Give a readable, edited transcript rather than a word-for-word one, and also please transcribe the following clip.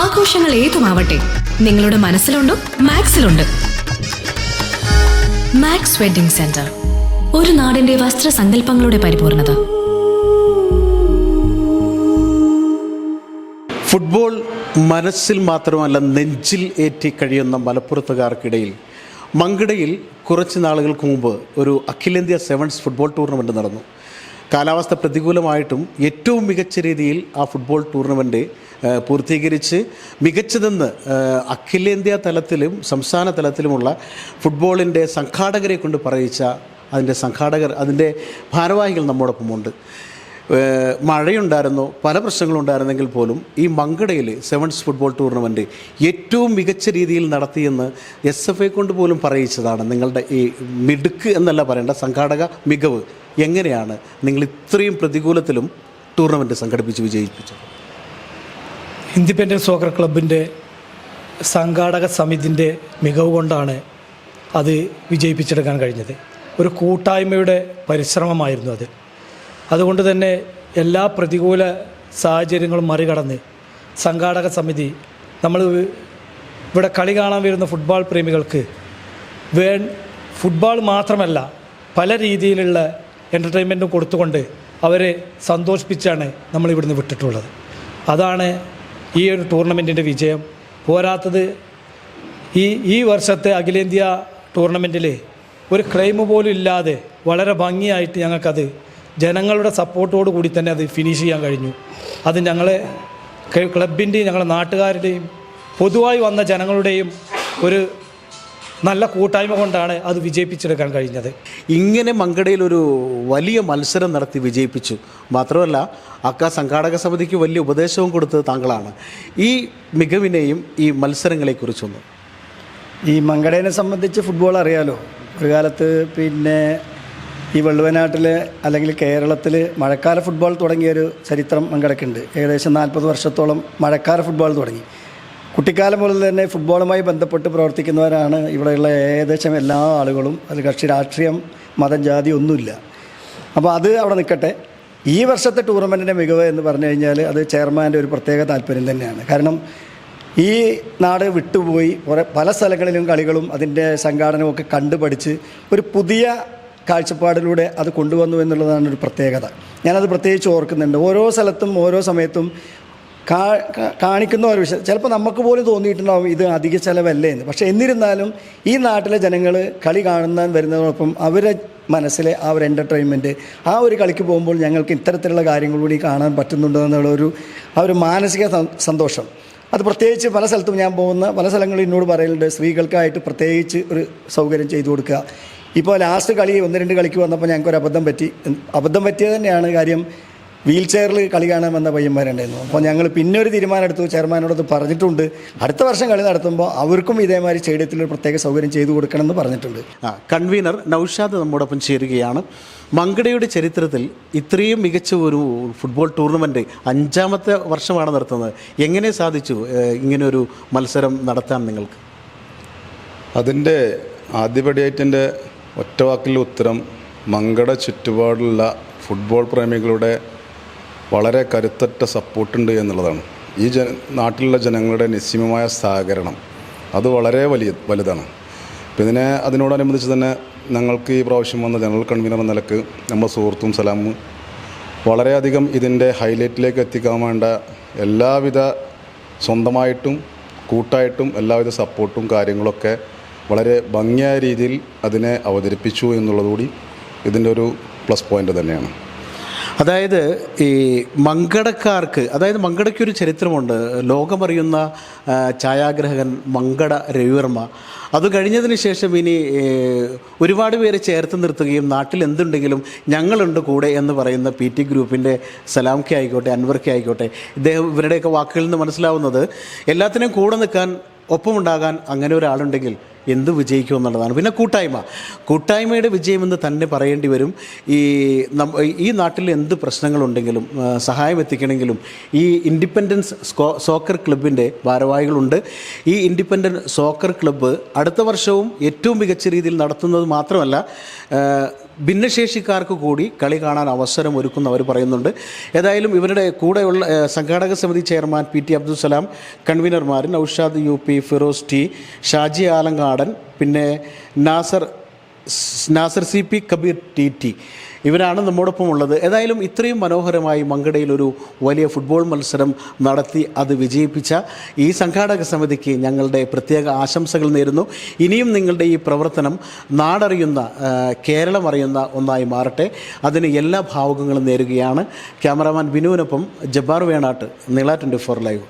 ആഘോഷങ്ങൾ ഏതുമാവട്ടെ, നിങ്ങളുടെ മനസ്സിലുണ്ടോ മാക്സിലുണ്ട്. Max wedding centre, ഒരു നാടിന്റെ വസ്ത്രസങ്കല്പങ്ങളുടെ പരിപൂർണത. ഫുട്ബോൾ മനസ്സിൽ മാത്രമല്ല നെഞ്ചിൽ ഏറ്റി കഴിയുന്ന മലപ്പുറത്തുകാർക്കിടയിൽ മങ്കടയിൽ കുറച്ച് നാളുകൾക്ക് മുമ്പ് ഒരു അഖിലേന്ത്യാ സെവൻസ് ഫുട്ബോൾ ടൂർണമെൻറ്റ് നടന്നു. കാലാവസ്ഥ പ്രതികൂലമായിട്ടും ഏറ്റവും മികച്ച രീതിയിൽ ആ ഫുട്ബോൾ ടൂർണമെൻറ്റ് പൂർത്തീകരിച്ച് മികച്ചതെന്ന് അഖിലേന്ത്യാ തലത്തിലും സംസ്ഥാന തലത്തിലുമുള്ള ഫുട്ബോളിൻ്റെ സംഘാടകരെ കൊണ്ട് പറയിച്ച അതിൻ്റെ ഭാരവാഹികൾ നമ്മോടൊപ്പമുണ്ട്. മഴയുണ്ടായിരുന്നു, പല പ്രശ്നങ്ങളുണ്ടായിരുന്നെങ്കിൽ പോലും ഈ മങ്കടയിൽ സെവൻസ് ഫുട്ബോൾ ടൂർണമെൻറ്റ് ഏറ്റവും മികച്ച രീതിയിൽ നടത്തിയെന്ന് SFA കൊണ്ട് പോലും പറയിച്ചതാണ്. നിങ്ങളുടെ ഈ മിടുക്ക് എന്നല്ല പറയേണ്ട, സംഘാടക മികവ് എങ്ങനെയാണ് നിങ്ങൾ ഇത്രയും പ്രതികൂലത്തിലും ടൂർണമെൻറ്റ് സംഘടിപ്പിച്ച് വിജയിപ്പിച്ചത്? ഇൻഡിപെൻഡൻറ്റ് സോക്കർ ക്ലബിൻ്റെ സംഘാടക സമിതിൻ്റെ മികവ് കൊണ്ടാണ് അത് വിജയിപ്പിച്ചെടുക്കാൻ കഴിഞ്ഞത്. ഒരു കൂട്ടായ്മയുടെ പരിശ്രമമായിരുന്നു അത്. അതുകൊണ്ട് തന്നെ എല്ലാ പ്രതികൂല സാഹചര്യങ്ങളും മറികടന്ന് സംഘാടക സമിതി നമ്മൾ ഇവിടെ കളി കാണാൻ വരുന്ന ഫുട്ബോൾ പ്രേമികൾക്ക് ഫുട്ബോൾ മാത്രമല്ല പല രീതിയിലുള്ള എൻ്റർടൈൻമെൻറ്റും കൊടുത്തുകൊണ്ട് അവരെ സന്തോഷിപ്പിച്ചാണ് നമ്മളിവിടുന്ന് വിട്ടിട്ടുള്ളത്. അതാണ് ഈ ഒരു ടൂർണമെൻറ്റിൻ്റെ വിജയം. പോരാത്തത് ഈ വർഷത്തെ അഖിലേന്ത്യാ ടൂർണമെൻറ്റിൽ ഒരു ക്ലെയിം പോലും ഇല്ലാതെ വളരെ ഭംഗിയായിട്ട് ഞങ്ങൾക്കത് ജനങ്ങളുടെ സപ്പോർട്ടോടു കൂടി തന്നെ അത് ഫിനിഷ് ചെയ്യാൻ കഴിഞ്ഞു. അത് ഞങ്ങളെ ക്ലബിൻ്റെയും ഞങ്ങളുടെ നാട്ടുകാരുടെയും പൊതുവായി വന്ന ജനങ്ങളുടെയും ഒരു നല്ല കൂട്ടായ്മ കൊണ്ടാണ് അത് വിജയിപ്പിച്ചെടുക്കാൻ കഴിഞ്ഞത്. ഇങ്ങനെ മങ്കടയിലൊരു വലിയ മത്സരം നടത്തി വിജയിപ്പിച്ചു. മാത്രമല്ല സംഘാടക സമിതിക്ക് വലിയ ഉപദേശവും കൊടുത്തത് താങ്കളാണ്. ഈ മികവിനെയും ഈ മത്സരങ്ങളെക്കുറിച്ചൊന്നും. ഈ മങ്കടയെ സംബന്ധിച്ച് ഫുട്ബോൾ അറിയാലോ. ഒരു കാലത്ത് ഈ വെള്ളുവനാട്ടിൽ അല്ലെങ്കിൽ കേരളത്തിൽ മഴക്കാല ഫുട്ബോൾ തുടങ്ങിയൊരു ചരിത്രം മങ്കടയ്ക്കുണ്ട്. ഏകദേശം 40 വർഷത്തോളം മഴക്കാല ഫുട്ബോൾ തുടങ്ങി. കുട്ടിക്കാലം മുതൽ തന്നെ ഫുട്ബോളുമായി ബന്ധപ്പെട്ട് പ്രവർത്തിക്കുന്നവരാണ് ഇവിടെയുള്ള ഏകദേശം എല്ലാ ആളുകളും. അതിൽ കക്ഷി രാഷ്ട്രീയം, മതം, ജാതി ഒന്നുമില്ല. അപ്പോൾ അത് അവിടെ നിൽക്കട്ടെ. ഈ വർഷത്തെ ടൂർണമെൻറ്റിൻ്റെ മികവ് എന്ന് പറഞ്ഞു കഴിഞ്ഞാൽ അത് ചെയർമാൻ്റെ ഒരു പ്രത്യേക താല്പര്യം തന്നെയാണ്. കാരണം ഈ നാട് വിട്ടുപോയി പല സ്ഥലങ്ങളിലും കളികളും അതിൻ്റെ സംഘാടനവും ഒക്കെ കണ്ടുപഠിച്ച് ഒരു പുതിയ കാഴ്ചപ്പാടിലൂടെ അത് കൊണ്ടുവന്നു എന്നുള്ളതാണ് ഒരു പ്രത്യേകത. ഞാനത് പ്രത്യേകിച്ച് ഓർക്കുന്നുണ്ട്. ഓരോ സ്ഥലത്തും ഓരോ സമയത്തും കാണിക്കുന്ന ഒരു വിഷയം ചിലപ്പോൾ നമുക്ക് പോലും തോന്നിയിട്ടുണ്ടാവും ഇത് അധിക ചിലവല്ലേ എന്ന്. പക്ഷേ എന്നിരുന്നാലും ഈ നാട്ടിലെ ജനങ്ങൾ കളി കാണുന്നതിന് വരുന്നതോടൊപ്പം അവരുടെ മനസ്സിലെ ആ ഒരു എൻ്റർടൈൻമെൻറ്റ്, ആ ഒരു കളിക്ക് പോകുമ്പോൾ ഞങ്ങൾക്ക് ഇത്തരത്തിലുള്ള കാര്യങ്ങൾ കൂടി കാണാൻ പറ്റുന്നുണ്ടോ എന്നുള്ളൊരു ആ ഒരു മാനസിക സന്തോഷം. അത് പ്രത്യേകിച്ച് പല സ്ഥലത്തും ഞാൻ പോകുന്ന പല സ്ഥലങ്ങളും എന്നോട് പറയലുണ്ട്, സ്ത്രീകൾക്കായിട്ട് പ്രത്യേകിച്ച് ഒരു സൗകര്യം ചെയ്തു കൊടുക്കുക. ഇപ്പോൾ ലാസ്റ്റ് കളി 1-2 കളിക്ക് വന്നപ്പോൾ ഞങ്ങൾക്കൊരു അബദ്ധം പറ്റിയത് തന്നെയാണ്. കാര്യം വീൽ ചെയറിൽ കളി കാണാമെന്ന പയ്യന്മാരുണ്ടായിരുന്നു. അപ്പോൾ ഞങ്ങൾ പിന്നെ ഒരു തീരുമാനം എടുത്തു. ചെയർമാനോടത് പറഞ്ഞിട്ടുണ്ട്. അടുത്ത വർഷം കളി നടത്തുമ്പോൾ അവർക്കും ഇതേമാതിരി സ്റ്റേഡിയത്തിലൊരു പ്രത്യേക സൗകര്യം ചെയ്തു കൊടുക്കണമെന്ന് പറഞ്ഞിട്ടുണ്ട്. കൺവീനർ നൗഷാദ് നമ്മോടൊപ്പം ചേരുകയാണ്. മങ്കടയുടെ ചരിത്രത്തിൽ ഇത്രയും മികച്ച ഒരു ഫുട്ബോൾ ടൂർണമെൻറ്റ് 5ാമത്തെ വർഷമാണ് നടത്തുന്നത്. എങ്ങനെ സാധിച്ചു ഇങ്ങനെയൊരു മത്സരം നടത്താൻ നിങ്ങൾക്ക്? അതിൻ്റെ ആദ്യപടിയായിട്ടെൻ്റെ ഒറ്റവാക്കിൽ ഉത്തരം മങ്കട ചുറ്റുപാടുള്ള ഫുട്ബോൾ പ്രേമികളുടെ വളരെ കരുത്തറ്റ സപ്പോർട്ടുണ്ട് എന്നുള്ളതാണ്. ഈ നാട്ടിലുള്ള ജനങ്ങളുടെ നിസ്സീമമായ സഹകരണം അത് വളരെ വലുതാണ്. പിന്നെ അതിനോടനുബന്ധിച്ച് തന്നെ ഞങ്ങൾക്ക് ഈ പ്രാവശ്യം വന്ന ജനറൽ കൺവീനർ എന്ന നിലക്ക് നമ്മുടെ സുഹൃത്തും സലാമും വളരെയധികം ഇതിൻ്റെ ഹൈലൈറ്റിലേക്ക് എത്തിക്കാൻ വേണ്ട എല്ലാവിധ സ്വന്തമായിട്ടും കൂട്ടായിട്ടും എല്ലാവിധ സപ്പോർട്ടും കാര്യങ്ങളൊക്കെ വളരെ ഭംഗിയായ രീതിയിൽ അതിനെ അവതരിപ്പിച്ചു എന്നുള്ളതുകൂടി ഇതിൻ്റെ ഒരു പ്ലസ് പോയിൻ്റ് തന്നെയാണ്. അതായത് ഈ മങ്കടക്കാർക്ക്, അതായത് മങ്കടയ്ക്കൊരു ചരിത്രമുണ്ട്. ലോകമറിയുന്ന ഛായാഗ്രഹകൻ മങ്കട രവിവർമ്മ. അത് കഴിഞ്ഞതിന് ശേഷം ഇനി ഒരുപാട് പേരെ ചേർത്ത് നിർത്തുകയും നാട്ടിൽ എന്തുണ്ടെങ്കിലും ഞങ്ങളുണ്ട് കൂടെ എന്ന് പറയുന്ന PT ഗ്രൂപ്പിൻ്റെ സലാംക്കെ ആയിക്കോട്ടെ, അൻവർക്കെ ആയിക്കോട്ടെ, ഇവരുടെയൊക്കെ വാക്കുകളിൽ നിന്ന് മനസ്സിലാവുന്നത് എല്ലാത്തിനും കൂടെ നിൽക്കാൻ, ഒപ്പമുണ്ടാകാൻ അങ്ങനെ ഒരാളുണ്ടെങ്കിൽ എന്ത് വിജയിക്കുമെന്നുള്ളതാണ്. പിന്നെ കൂട്ടായ്മയുടെ വിജയമെന്ന് തന്നെ പറയേണ്ടി വരും. ഈ നാട്ടിൽ എന്ത് പ്രശ്നങ്ങളുണ്ടെങ്കിലും സഹായം എത്തിക്കണമെങ്കിലും ഈ ഇൻഡിപെൻഡൻസ് സോക്കർ ക്ലബിൻ്റെ ഭാരവാഹികളുണ്ട്. ഈ ഇൻഡിപെൻഡൻറ്റ് സോക്കർ ക്ലബ്ബ് അടുത്ത വർഷവും ഏറ്റവും മികച്ച രീതിയിൽ നടത്തുന്നത് മാത്രമല്ല ഭിന്നശേഷിക്കാർക്ക് കൂടി കളി കാണാൻ അവസരം ഒരുക്കുന്നവർ പറയുന്നുണ്ട്. ഏതായാലും ഇവരുടെ കൂടെയുള്ള സംഘാടക സമിതി chairman PT Abdul Salam, കൺവീനർമാർ Naushad UP, Firoz T, Shaji Alangadan, പിന്നെ നാസർ CP, കബീർ TT ഇവരാണ് നമ്മോടൊപ്പം ഉള്ളത്. ഏതായാലും ഇത്രയും മനോഹരമായി മങ്കടയിൽ ഒരു വലിയ ഫുട്ബോൾ മത്സരം നടത്തി അത് വിജയിപ്പിച്ച ഈ സംഘാടക സമിതിക്ക് ഞങ്ങളുടെ പ്രത്യേക ആശംസകൾ നേരുന്നു. ഇനിയും നിങ്ങളുടെ ഈ പ്രവർത്തനം നാടറിയുന്ന, കേരളം അറിയുന്ന ഒന്നായി മാറട്ടെ. അതിന് എല്ലാ ഭാവുകങ്ങളും നേരുകയാണ്. ക്യാമറാമാൻ ബിനുവിനൊപ്പം ജബ്ബാർ വേണാട്ട്, നീള 24 ലൈവ്.